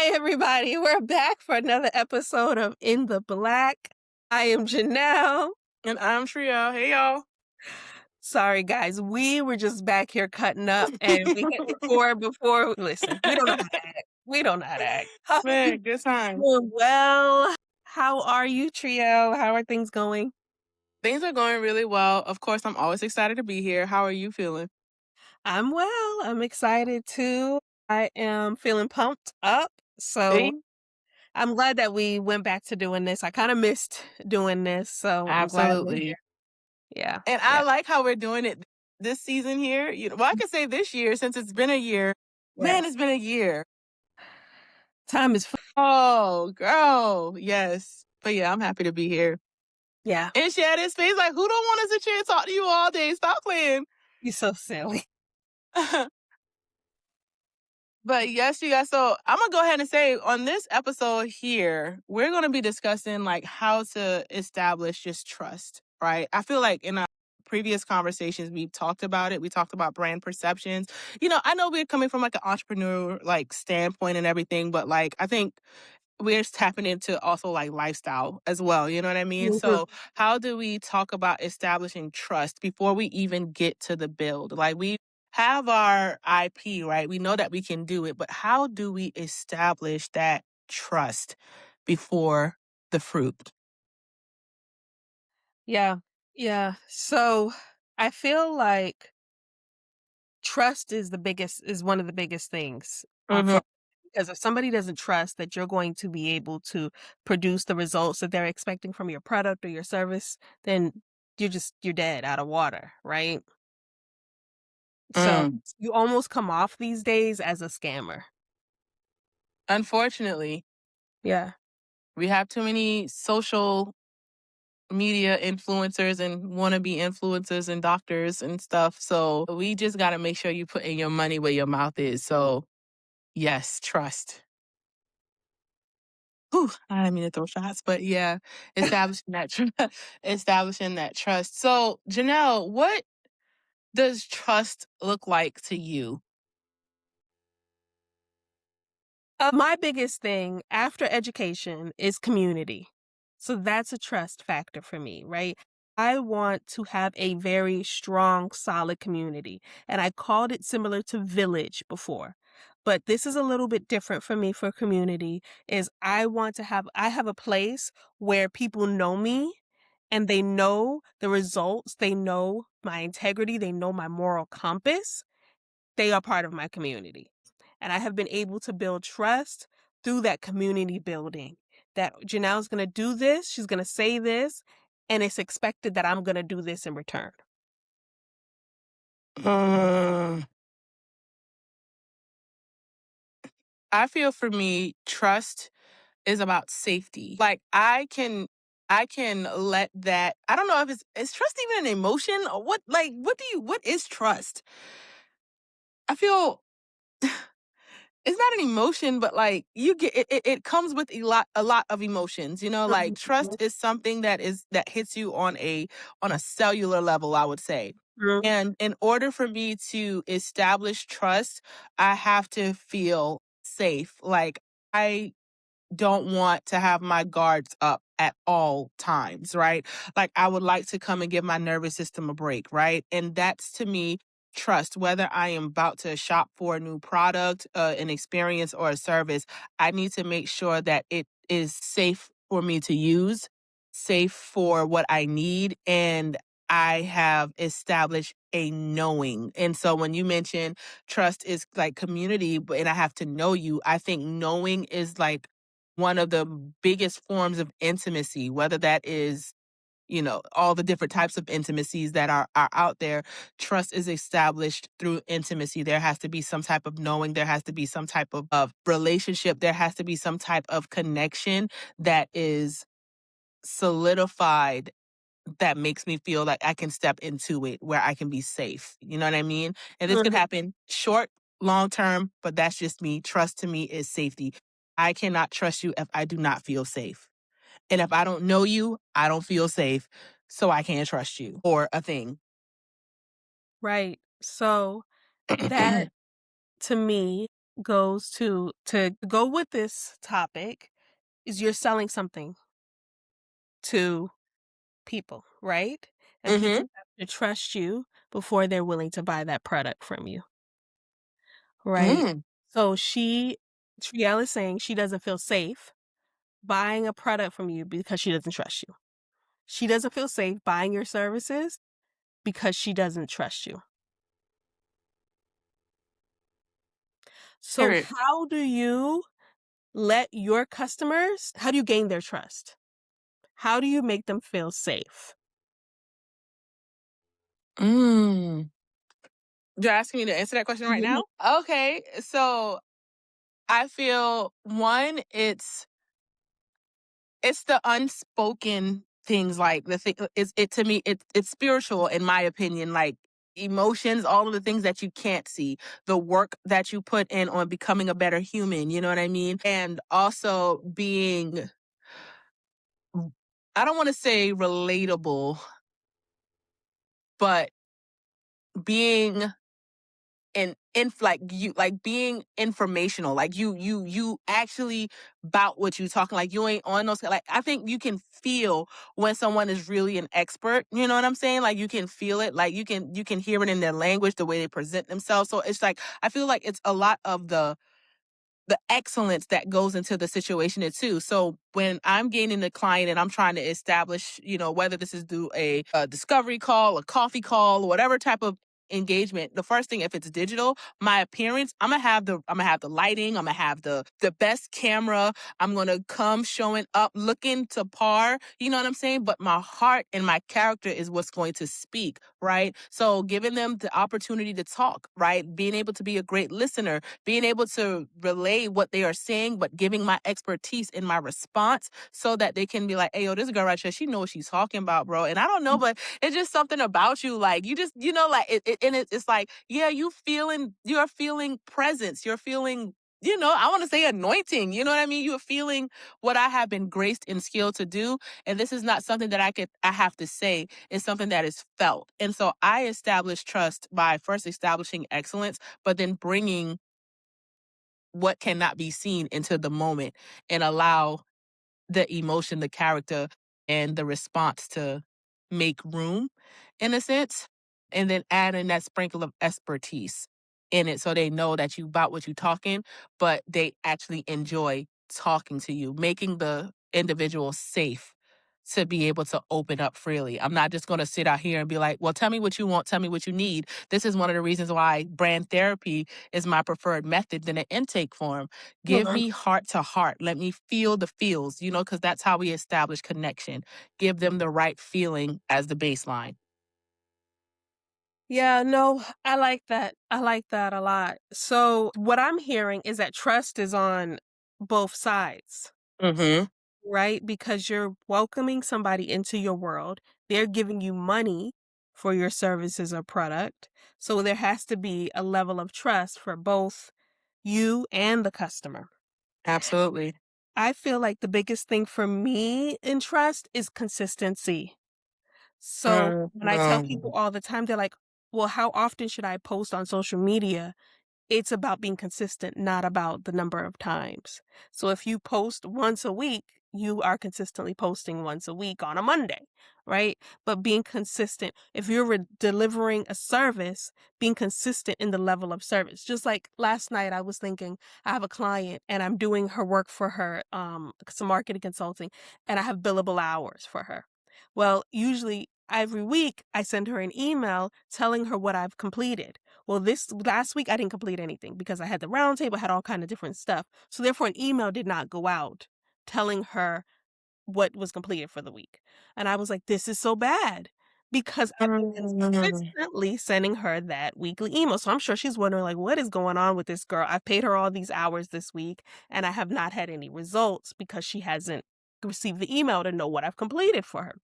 Hi, everybody. We're back for another episode of In the Black. I am Janelle. And I'm Tre'elle. Hey, y'all. Sorry, guys. We were just back here cutting up and we hit record before. Listen, we don't know how to act. We don't know how to act. How are you Man, good time. doing? Well, how are you, Trio? How are things going? Things are going really well. Of course, I'm always excited to be here. How are you feeling? I'm well. I'm excited too. I am feeling pumped up. So Hey, I'm glad that we went back to doing this. I kind of missed doing this. So I'm glad we're absolutely. here. Yeah. And Yeah. I like how we're doing it this season here. Well, I could say this year since it's been a year. Man, Yes. it's been a year. Time is Oh, girl. Yes. But yeah, I'm happy to be here. yeah, And she had his face like, who don't want to sit here and talk to you all day? Stop playing. you're so silly. But yes, you guys. So I'm gonna go ahead and say on this episode here, we're gonna be discussing like how to establish just trust, right? I feel like in our previous conversations we've talked about it. We talked about brand perceptions. I know we're coming from like an entrepreneur like standpoint and everything, but like I think we're tapping into also like lifestyle as well. You know what I mean? Mhm. So how do we talk about establishing trust before we even get to the build? Like we have our IP, right? We know that we can do it, but how do we establish that trust before the fruit? Yeah. Yeah. So I feel like trust is one of the biggest things Hmm. for because if somebody doesn't trust that you're going to be able to produce the results that they're expecting from your product or your service, then you're dead out of water, right? So Mm. you almost come off these days as a scammer. Unfortunately, Yeah. we have too many social media influencers and wannabe influencers and doctors and stuff. So we just got to make sure you put in your money where your mouth is. So yes, trust. Whew, I didn't mean to throw shots, but yeah, establishing that establishing that trust. So Janelle, what does trust look like to you? My biggest thing after education is community. So that's a trust factor for me, right? I want to have a very strong, solid community. And I called it similar to village before. But this is a little bit different for me for community is I have a place where people know me and they know the results, they know my integrity, they know my moral compass. They are part of my community. And I have been able to build trust through that community building. That Janelle's going to do this, she's going to say this, and it's expected that I'm going to do this in return. Mm, I feel for me, trust is about safety. Like I can let that I don't know if is trust even an emotion or what is trust? I feel it's not an emotion, but like you get it comes with a lot of emotions. Like trust Mhm. is something that hits you on a cellular level, I would say. Mhm. And in order for me to establish trust, I have to feel safe. Like I don't want to have my guards up at all times, right? Like I would like to come and give my nervous system a break, right? And that's to me trust. Whether I am about to shop for a new product, an experience, or a service, I need to make sure that it is safe for me to use, safe for what I need, and I have established a knowing. And so when you mention trust is like community, and I have to know you, I think knowing is like one of the biggest forms of intimacy, whether that is, all the different types of intimacies that are out there. Trust is established through intimacy. There has to be some type of knowing. There has to be some type of relationship. There has to be some type of connection that is solidified that makes me feel like I can step into it where I can be safe. You know what I mean? And this could Mhm. happen short, long term, but that's just me. Trust to me is safety. I cannot trust you if I do not feel safe. And if I don't know you, I don't feel safe. So I can't trust you or a thing. Right. So that to me goes to go with this topic is you're selling something to people, right? And Mhm. people have to trust you before they're willing to buy that product from you, right? Mm. So Trielle is saying she doesn't feel safe buying a product from you because she doesn't trust you. She doesn't feel safe buying your services because she doesn't trust you. So Period. how do you gain their trust? How do you make them feel safe? Mm. You're asking me to answer that question right Mhm. now? Okay. So I feel one, it's the unspoken things like the thing it's it to me it's spiritual in my opinion, like emotions, all of the things that you can't see, the work that you put in on becoming a better human, you know what I mean? And also being, I don't want to say relatable, but being like you like being informational, like you actually about what you talking, like you ain't on those, like I think you can feel when someone is really an expert, you know what I'm saying? Like you can feel it, like you can hear it in their language, the way they present themselves. So it's like I feel like it's a lot of the excellence that goes into the situation too. So when I'm gaining a client and I'm trying to establish, whether this is through a discovery call, a coffee call, whatever type of engagement, the first thing, if it's digital, my appearance, I'm gonna have the lighting, I'm gonna have the best camera, I'm gonna come showing up looking to par, you know what I'm saying? But my heart and my character is what's going to speak, right? So giving them the opportunity to talk, right? Being able to be a great listener, being able to relay what they are saying, but giving my expertise in my response so that they can be like, hey, yo, this girl right here, she knows what she's talking about, bro. And I don't know, but it's just something about you. Like, you just, like, it's like, yeah, you're feeling presence. You're feeling, I want to say anointing. You know what I mean? You're feeling what I have been graced and skilled to do. And this is not something that I have to say. It's something that is felt. And so I establish trust by first establishing excellence, but then bringing what cannot be seen into the moment and allow the emotion, the character, and the response to make room in a sense, and then add in that sprinkle of expertise in it so they know that you about what you talking, but they actually enjoy talking to you, making the individual safe to be able to open up freely. I'm not just going to sit out here and be like, well, tell me what you want, tell me what you need. This is one of the reasons why brand therapy is my preferred method than an intake form. Give Mhm. me heart to heart. Let me feel the feels, because that's how we establish connection. Give them the right feeling as the baseline. Yeah, no, I like that. I like that a lot. So, what I'm hearing is that trust is on both sides, Mm-hmm. right? Because you're welcoming somebody into your world. They're giving you money for your services or product. So, there has to be a level of trust for both you and the customer. Absolutely. I feel like the biggest thing for me in trust is consistency. So when I tell people Mm-hmm. all the time, they're like, well, how often should I post on social media? It's about being consistent, not about the number of times. So if you post once a week, you are consistently posting once a week on a Monday, right? But being consistent, if you're delivering a service, being consistent in the level of service. Just like last night, I was thinking, I have a client and I'm doing her work for her, some marketing consulting, and I have billable hours for her. Well, usually every week I send her an email telling her what I've completed. Well, this last week I didn't complete anything because I had the roundtable, had all kind of different stuff. So therefore, an email did not go out telling her what was completed for the week. And I was like, this is so bad because I've been consistently sending her that weekly email. So I'm sure she's wondering, like, what is going on with this girl? I've paid her all these hours this week and I have not had any results because she hasn't received the email to know what I've completed for her.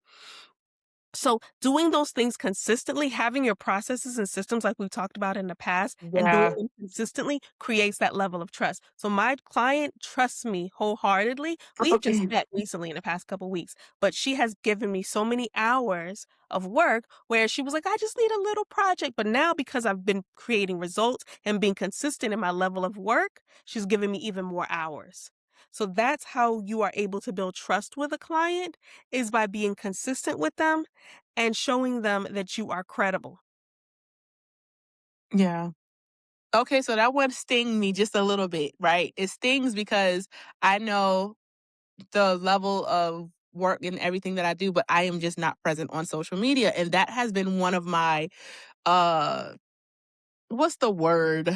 So doing those things consistently, having your processes and systems like we've talked about in the past and doing Yeah. them consistently creates that level of trust. So my client trusts me wholeheartedly. We've just Okay. met recently in the past couple weeks, but she has given me so many hours of work where she was like, I just need a little project. But now because I've been creating results and being consistent in my level of work, she's given me even more hours. So that's how you are able to build trust with a client is by being consistent with them and showing them that you are credible. Yeah. Okay, so that one sting me just a little bit, right? It stings because I know the level of work and everything that I do, but I am just not present on social media. And that has been one of my uh what's the word?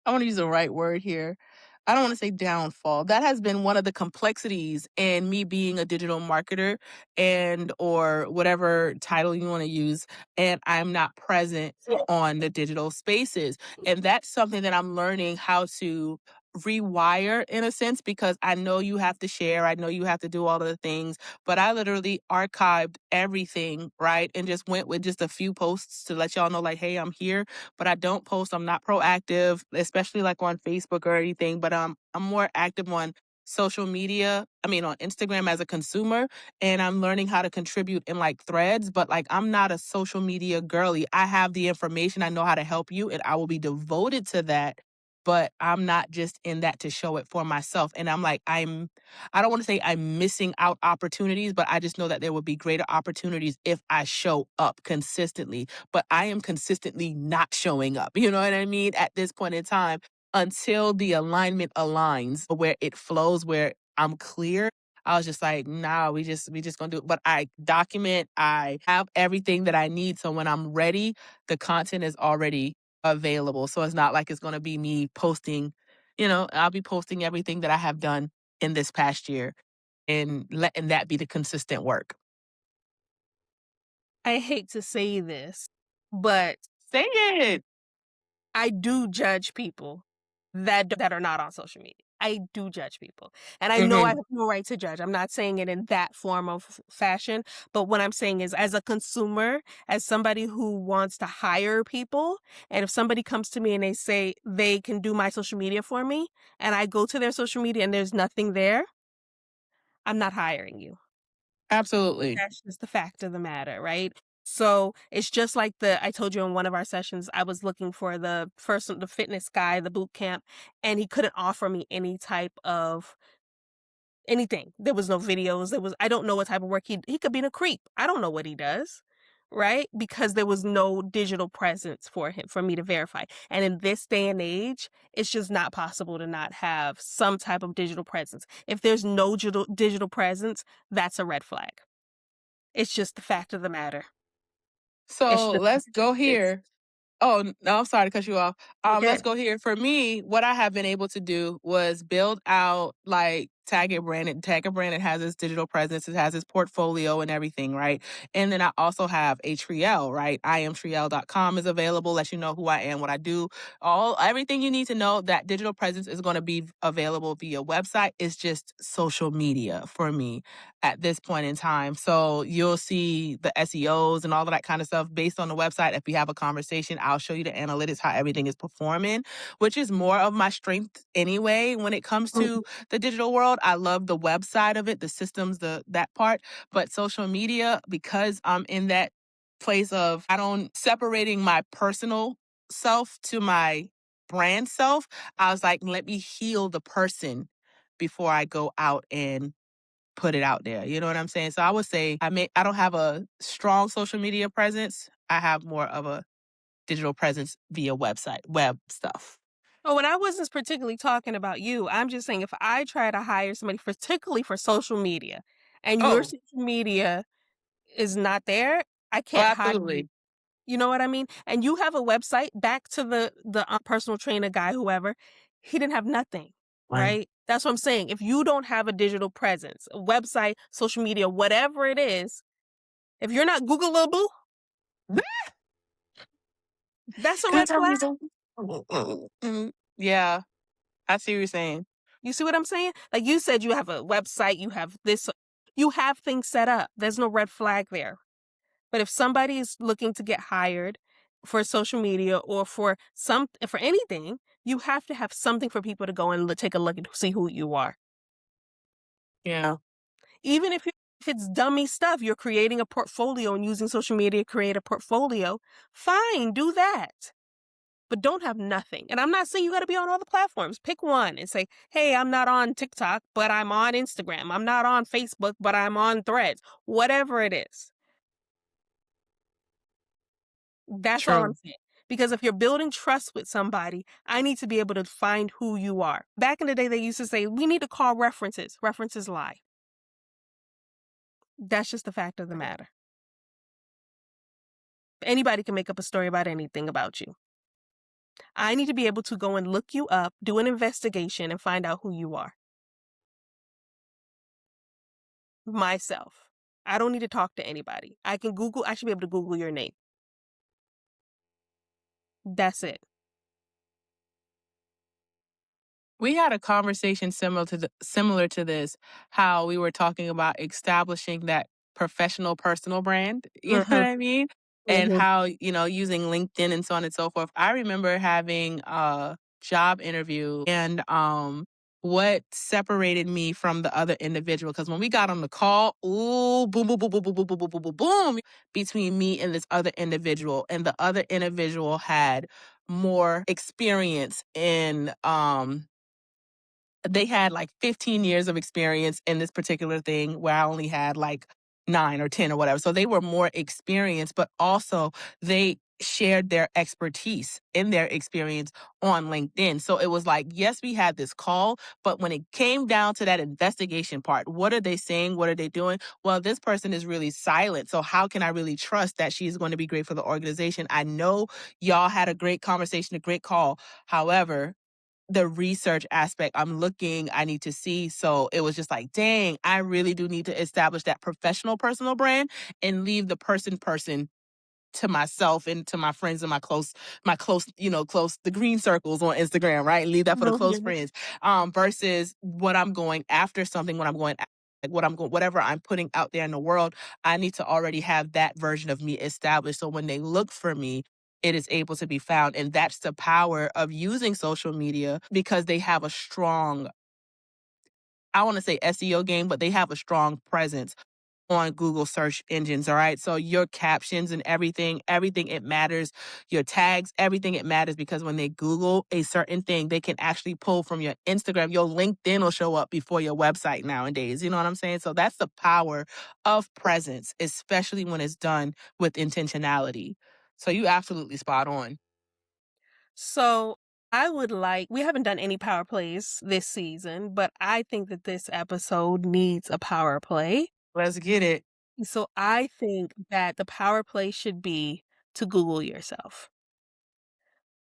I want to use the right word here. I don't want to say downfall. That has been one of the complexities in me being a digital marketer and or whatever title you want to use, and I'm not present Yeah. on the digital spaces. And that's something that I'm learning how to rewire in a sense because I know you have to share, I know you have to do all of the things, but I literally archived everything, right? And just went with just a few posts to let y'all know like, "Hey, I'm here." But I don't post. I'm not proactive, especially like on Facebook or anything, but I'm more active on social media. I mean, on Instagram as a consumer, and I'm learning how to contribute in like threads, but like I'm not a social media girly. I have the information, I know how to help you, and I will be devoted to that. But I'm not just in that to show it for myself. And I'm like, I don't want to say I'm missing out opportunities, but I just know that there will be greater opportunities if I show up consistently, but I am consistently not showing up. You know what I mean? At this point in time, until the alignment aligns where it flows, where I'm clear. I was just like, nah, we just gonna do it. But I document, I have everything that I need. So when I'm ready, the content is already available. So it's not like it's gonna be me posting, I'll be posting everything that I have done in this past year and letting that be the consistent work. I hate to say this, but Say it. I do judge people that are not on social media. I do judge people. And I know I Mhm. have no right to judge. I'm not saying it in that form of fashion, but what I'm saying is as a consumer, as somebody who wants to hire people, and if somebody comes to me and they say they can do my social media for me, and I go to their social media and there's nothing there, I'm not hiring you. Absolutely. That's just the fact of the matter, right? So it's just like I told you in one of our sessions, I was looking for the fitness guy, the boot camp, and he couldn't offer me any type of anything. There was no videos. I don't know what type of work he could be a creep. I don't know what he does. Right? Because there was no digital presence for me to verify. And in this day and age, it's just not possible to not have some type of digital presence. If there's no digital presence, that's a red flag. It's just the fact of the matter. It's So just let's go it is. here. Oh, no, I'm sorry to cut you off. You're Let's good. go here. For me, what I have been able to do was build out like Tag Branded. Tag Branded has its digital presence, it has its portfolio and everything, right? And then I also have a Trielle, right? I am Trielle.com is available, lets you know who I am, what I do, everything you need to know. That digital presence is going to be available via website. It's just social media for me at this point in time. So you'll see the SEOs and all of that kind of stuff based on the website. If we have a conversation, I'll show you the analytics, how everything is performing, which is more of my strength anyway when it comes to Mhm. the digital world. I love the website of it, the systems, the that part. But social media, because I'm in that place of I don't separating my personal self to my brand self, I was like, let me heal the person before I go out and put it out there. You know what I'm saying? So I would say I don't have a strong social media presence. I have more of a digital presence via web stuff. Oh, and I wasn't particularly talking about you. I'm just saying if I try to hire somebody, particularly for social media, and your Oh, social media is not there, I oh, can't hire you. absolutely. You know what I mean? And you have a website, back to the personal trainer guy, whoever, he didn't have nothing, Right. right? That's what I'm saying. If you don't have a digital presence, a website, social media, whatever it is, if you're not Googleable, that's a Can I red tell flag. you something? Mhm. Yeah, I see what you're saying. You see what I'm saying? Like you said, you have a website, you have this, you have things set up. There's no red flag there. But if somebody is looking to get hired for social media or for anything, you have to have something for people to go and take a look and see who you are. Yeah. Even if it's dummy stuff, you're creating a portfolio and using social media to create a portfolio, fine, do that. But don't have nothing. And I'm not saying you got to be on all the platforms. Pick one and say, hey, I'm not on TikTok, but I'm on Instagram. I'm not on Facebook, but I'm on Threads. Whatever it is. That's all I'm True. saying. Because if you're building trust with somebody, I need to be able to find who you are. Back in the day, they used to say, we need to call references. References lie. That's just the fact of the matter. Anybody can make up a story about anything about you. I need to be able to go and look you up, do an investigation, and find out who you are. Myself. I don't need to talk to anybody. I should be able to Google your name. That's it. We had a conversation similar to this, how we were talking about establishing that professional personal brand, you know what Mm-hmm. I mean? And Mm-hmm. how, using LinkedIn and so on and so forth. I remember having a job interview and what separated me from the other individual, because when we got on the call, ooh, boom, boom, boom, boom, boom, boom, boom, boom, boom, boom, boom, between me and this other individual. And the other individual had more experience in they had like 15 years of experience in this particular thing where I only had like 9 or 10 or whatever. So they were more experienced, but also they shared their expertise in their experience on LinkedIn. So it was like, yes, we had this call, but when it came down to that investigation part, what are they saying? What are they doing? Well, this person is really silent. So how can I really trust that she's going to be great for the organization? I know y'all had a great conversation, a great call. However, the research aspect I'm looking, I need to see. So it was just like, dang, I really do need to establish that professional personal brand and leave the person to myself and to my friends and my close, the green circles on Instagram, right? Leave that for the close Mm-hmm. friends. Versus what I'm going after something, when I'm going like whatever I'm putting out there in the world, I need to already have that version of me established. So when they look for me, it is able to be found. And that's the power of using social media, because they have a strong, I want to say SEO game, but they have a strong presence on Google search engines. All right. So your captions and everything it matters, your tags, everything it matters, because when they Google a certain thing, they can actually pull from your Instagram. Your LinkedIn will show up before your website nowadays. You know what I'm saying? So that's the power of presence, especially when it's done with intentionality. So you absolutely spot on. So we haven't done any power plays this season, but I think that this episode needs a power play. Let's get it. So I think that the power play should be to Google yourself.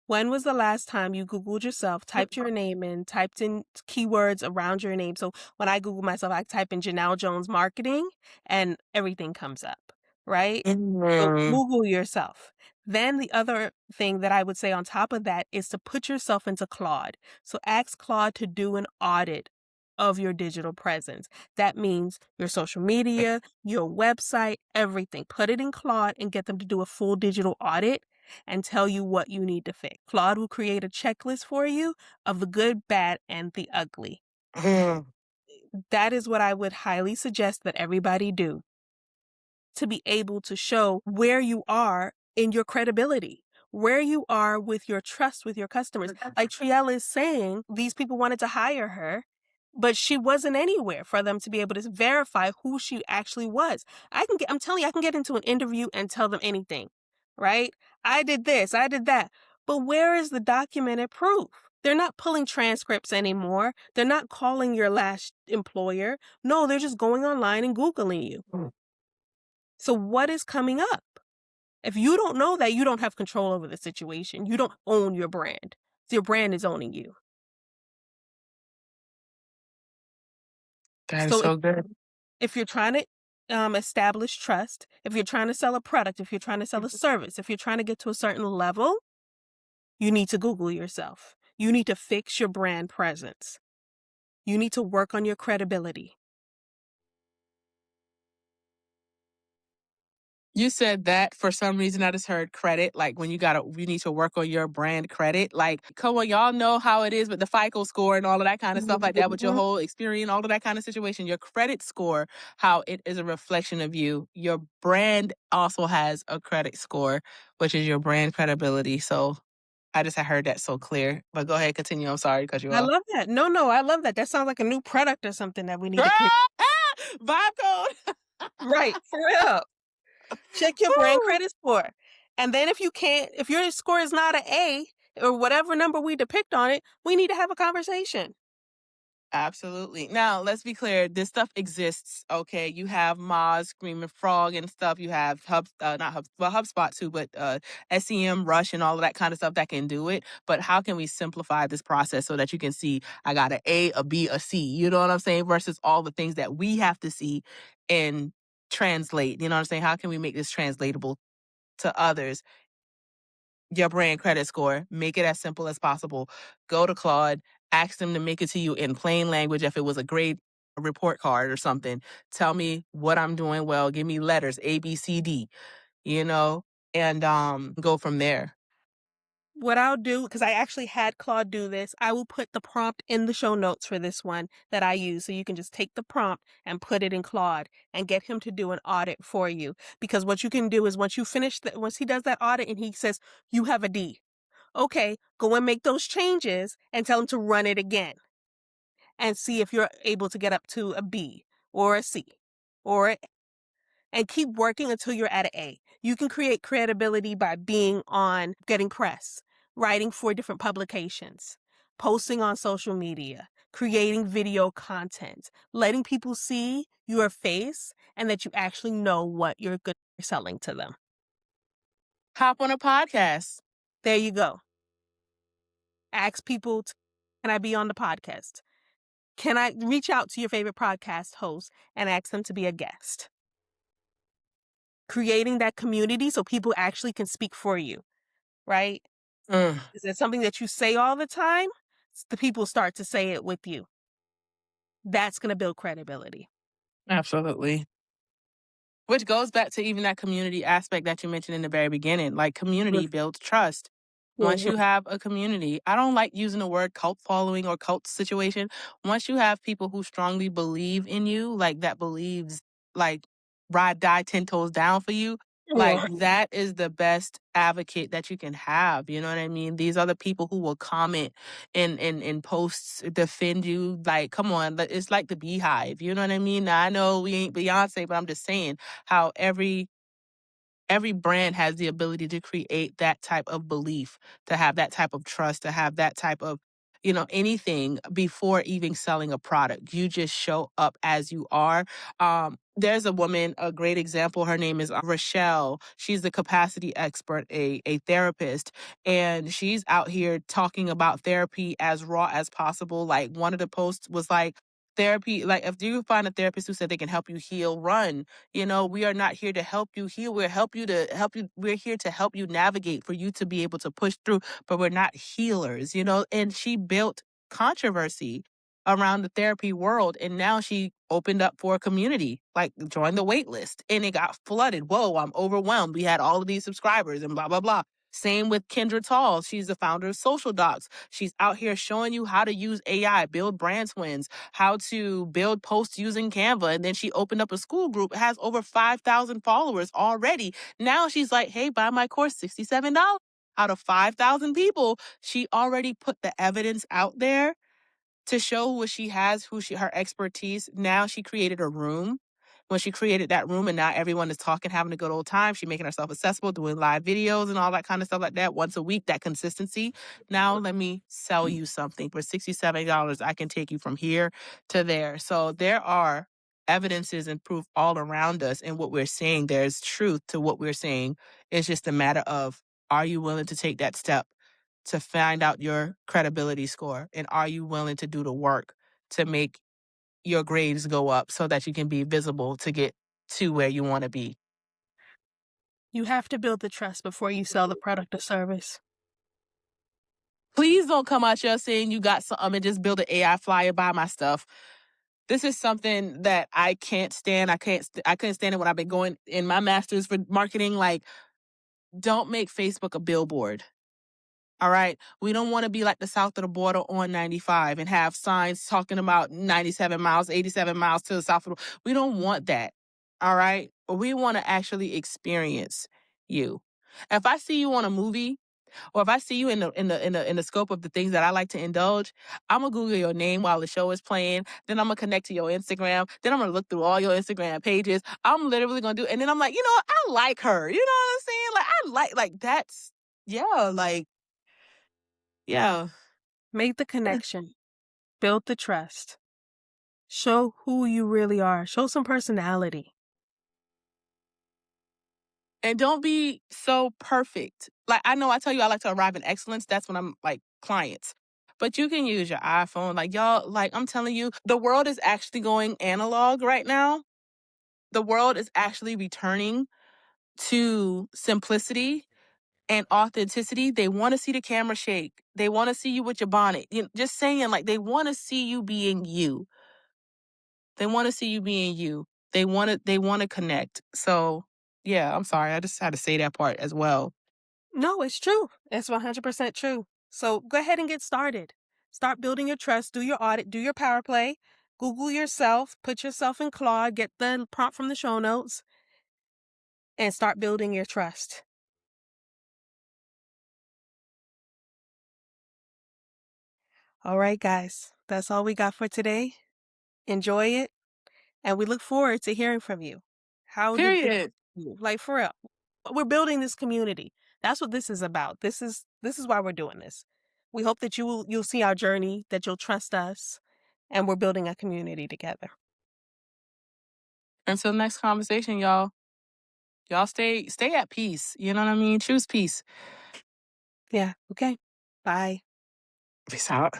When was the last time you Googled yourself, typed your name in, typed in keywords around your name? So when I Google myself, I type in Janelle Jones marketing and everything comes up, right? So Mhm. Google yourself. Then the other thing that I would say on top of that is to put yourself into Claude. So ask Claude to do an audit of your digital presence. That means your social media, your website, everything. Put it in Claude and get them to do a full digital audit and tell you what you need to fix. Claude will create a checklist for you of the good, bad, and the ugly. Mhm. That is what I would highly suggest that everybody do to be able to show where you are in your credibility, where you are with your trust with your customers. Like Tre'elle is saying, these people wanted to hire her, but she wasn't anywhere for them to be able to verify who she actually was. I'm telling you, I can get into an interview and tell them anything, right? I did this, I did that. But where is the documented proof? They're not pulling transcripts anymore. They're not calling your last employer. No, they're just going online and Googling you. So what is coming up? If you don't know that, you don't have control over the situation. You don't own your brand. Your brand is owning you. That is So so good. if you're trying to establish trust, if you're trying to sell a product, if you're trying to sell a service, if you're trying to get to a certain level, you need to Google yourself. You need to fix your brand presence. You need to work on your credibility. You said that for some reason I just heard credit, like when you need to work on your brand credit. Like, come on, y'all know how it is with the FICO score and all of that kind of stuff like that with your Mhm. whole experience, all of that kind of situation. Your credit score, how it is a reflection of you. Your brand also has a credit score, which is your brand credibility. So I just had heard that so clear. But go ahead, continue. I'm sorry to cut you I off. love that. No, no, I love that. That sounds like a new product or something that we need Girl! to create. Vibe code. Right, for real. Check your brand Woo! credit score. And then if your score is not an A or whatever number we depict on it, we need to have a conversation. Absolutely. Now, let's be clear. This stuff exists. Okay, you have Moz, Screaming Frog, and stuff. You have not Hub, well, HubSpot too, but SEM Rush and all of that kind of stuff that can do it. But how can we simplify this process so that you can see I got an A, a B, a C? You know what I'm saying? Versus all the things that we have to see and translate. You know what I'm saying? How can we make this translatable to others? Your brand credit score. Make it as simple as possible. Go to Claude, ask them to make it to you in plain language if it was a grade report card or something. Tell me what I'm doing well. Give me letters A, B, C, D, you know, and go from there. What I'll do, because I actually had Claude do this, I will put the prompt in the show notes for this one that I use. So you can just take the prompt and put it in Claude and get him to do an audit for you. Because what you can do is once he does that audit and he says, you have a D, okay, go and make those changes and tell him to run it again and see if you're able to get up to a B or a C or a, and keep working until you're at an A. You can create credibility by being on Getting Press, writing for different publications, posting on social media, creating video content, letting people see your face and that you actually know what you're good at selling to them. Hop on a podcast. There you go. Ask people, can I be on the podcast? Can I reach out to your favorite podcast host and ask them to be a guest? Creating that community so people actually can speak for you, right? Mm, Is it something that you say all the time? The people start to say it with you. That's going to build credibility. absolutely. Which goes back to even that community aspect that you mentioned in the very beginning. Like community builds trust. Once Mhm. you have a community, I don't like using the word cult following or cult situation. Once you have people who strongly believe in you, like that believes, like ride, die 10 toes down for you, like Right. that is the best advocate that you can have. You know what I mean? These are the people who will comment in posts, defend you. Like, come on, it's like the beehive. You know what I mean? Now, I know we ain't Beyonce, but I'm just saying how every brand has the ability to create that type of belief, to have that type of trust, to have that type of, anything before even selling a product. You just show up as you are. There's a woman, a great example. Her name is Rochelle. She's the capacity expert, a therapist, and she's out here talking about therapy as raw as possible. Like one of the posts was like, therapy, like if you find a therapist who said they can help you heal, run. We are not here to help you heal. We're here to help you navigate for you to be able to push through, but we're not healers. And she built controversy around the therapy world. And now she opened up for a community, like join the wait list. And it got flooded. Whoa, I'm overwhelmed. We had all of these subscribers and blah, blah, blah. Same with Kendra Tall. She's the founder of Social Docs. She's out here showing you how to use AI, build brand twins, how to build posts using Canva. And then she opened up a school group. It has over 5,000 followers already. Now she's like, hey, buy my course, $67. Out of 5,000 people, she already put the evidence out there to show what she has, her expertise. Now she created a room. When she created that room and now everyone is talking, having a good old time, she making herself accessible, doing live videos and all that kind of stuff like that once a week, that consistency. Now let me sell you something for $67. I can take you from here to there. So there are evidences and proof all around us in what we're saying. There's truth to what we're saying. It's just a matter of, are you willing to take that step to find out your credibility score? And are you willing to do the work to make your grades go up so that you can be visible to get to where you want to be? You have to build the trust before you sell the product or service. Please don't come out here saying you got something and just build an AI flyer, buy my stuff. This is something that I can't stand. I couldn't stand it when I've been going in my master's for marketing. Like, don't make Facebook a billboard. All right. We don't want to be like the south of the border on 95 and have signs talking about 97 miles, 87 miles to the south of the. We don't want that. All right. But we want to actually experience you. If I see you on a movie, or if I see you in the scope of the things that I like to indulge, I'm gonna Google your name while the show is playing. Then I'm gonna connect to your Instagram. Then I'm gonna look through all your Instagram pages. I'm literally gonna do, and then I'm like, I like her. You know what I'm saying? Like I like that's yeah, like yeah. Make the connection, build the trust, show who you really are, show some personality. And don't be so perfect. Like I know I tell you I like to arrive in excellence. That's when I'm like clients. But you can use your iPhone. Like y'all, like I'm telling you, the world is actually going analog right now. The world is actually returning to simplicity and authenticity. They want to see the camera shake. They want to see you with your bonnet. Just saying, like they want to see you being you. They want to see you being you. They want to connect. So yeah, I'm sorry. I just had to say that part as well. No, it's true. It's 100% true. So go ahead and get started. Start building your trust, do your audit, do your power play, Google yourself, put yourself in Claude, get the prompt from the show notes, and start building your trust. All right, guys, that's all we got for today. Enjoy it, and we look forward to hearing from you. How did this Period. like for real? We're building this community. That's what this is about. This is why we're doing this. We hope that you'll see our journey, that you'll trust us, and we're building a community together. Until next conversation, y'all. Y'all stay at peace. You know what I mean? Choose peace. Yeah. Okay. Bye. Peace out.